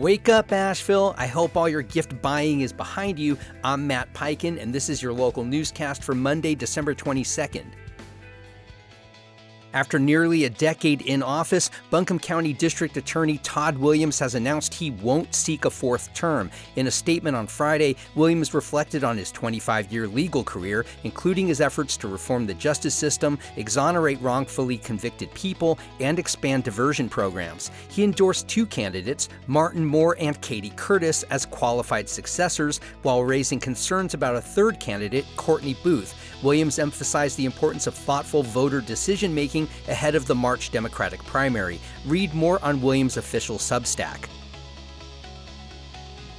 Wake up, Asheville. I hope all your gift buying is behind you. I'm Matt Peiken, and this is your local newscast for Monday, December 22nd. After nearly a decade in office, Buncombe County District Attorney Todd Williams has announced he won't seek a fourth term. In a statement on Friday, Williams reflected on his 25-year legal career, including his efforts to reform the justice system, exonerate wrongfully convicted people, and expand diversion programs. He endorsed two candidates, Martin Moore and Katie Curtis, as qualified successors, while raising concerns about a third candidate, Courtney Booth. Williams emphasized the importance of thoughtful voter decision-making ahead of the March Democratic primary. Read more on Williams' official Substack.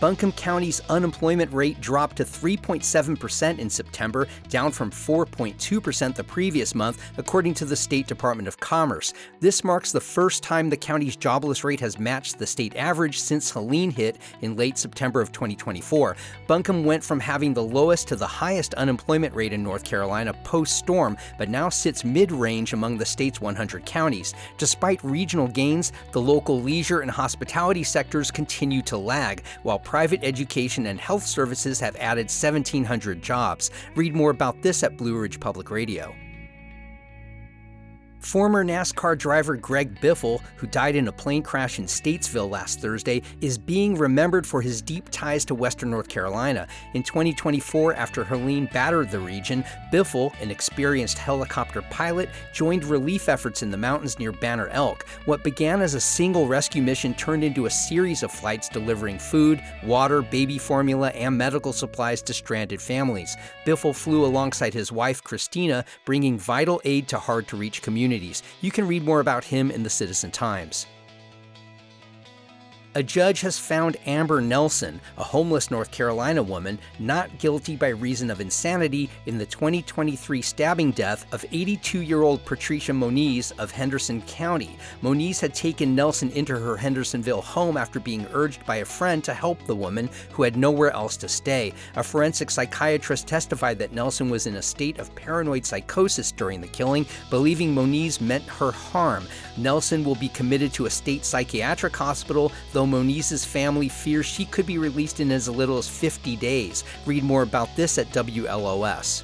Buncombe County's unemployment rate dropped to 3.7% in September, down from 4.2% the previous month, according to the State Department of Commerce. This marks the first time the county's jobless rate has matched the state average since Helene hit in late September of 2024. Buncombe went from having the lowest to the highest unemployment rate in North Carolina post-storm, but now sits mid-range among the state's 100 counties. Despite regional gains, the local leisure and hospitality sectors continue to lag, while private education and health services have added 1,700 jobs. Read more about this at Blue Ridge Public Radio. Former NASCAR driver Greg Biffle, who died in a plane crash in Statesville last Thursday, is being remembered for his deep ties to Western North Carolina. In 2024, after Helene battered the region, Biffle, an experienced helicopter pilot, joined relief efforts in the mountains near Banner Elk. What began as a single rescue mission turned into a series of flights delivering food, water, baby formula, and medical supplies to stranded families. Biffle flew alongside his wife, Christina, bringing vital aid to hard-to-reach communities. You can read more about him in the Citizen Times. A judge has found Amber Nelson, a homeless North Carolina woman, not guilty by reason of insanity in the 2023 stabbing death of 82-year-old Patricia Moniz of Henderson County. Moniz had taken Nelson into her Hendersonville home after being urged by a friend to help the woman, who had nowhere else to stay. A forensic psychiatrist testified that Nelson was in a state of paranoid psychosis during the killing, believing Moniz meant her harm. Nelson will be committed to a state psychiatric hospital, though Moniz's family fears she could be released in as little as 50 days. Read more about this at WLOS.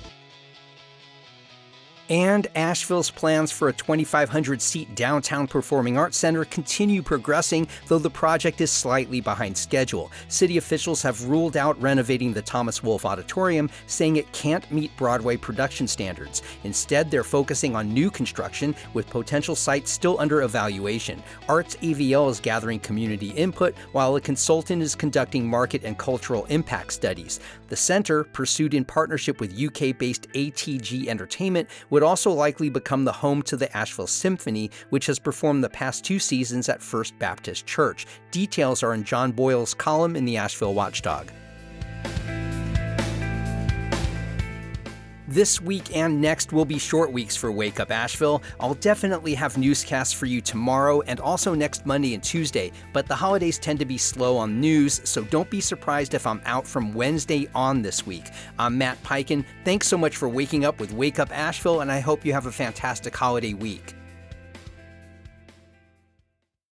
And Asheville's plans for a 2,500-seat downtown performing arts center continue progressing, though the project is slightly behind schedule. City officials have ruled out renovating the Thomas Wolfe Auditorium, saying it can't meet Broadway production standards. Instead, they're focusing on new construction, with potential sites still under evaluation. Arts AVL is gathering community input, while a consultant is conducting market and cultural impact studies. The center, pursued in partnership with UK-based ATG Entertainment, would also likely become the home to the Asheville Symphony, which has performed the past 2 seasons at First Baptist Church. Details are in John Boyle's column in the Asheville Watchdog. This week and next will be short weeks for Wake Up Asheville. I'll definitely have newscasts for you tomorrow and also next Monday and Tuesday, but the holidays tend to be slow on news, so don't be surprised if I'm out from Wednesday on this week. I'm Matt Peiken. Thanks so much for waking up with Wake Up Asheville, and I hope you have a fantastic holiday week.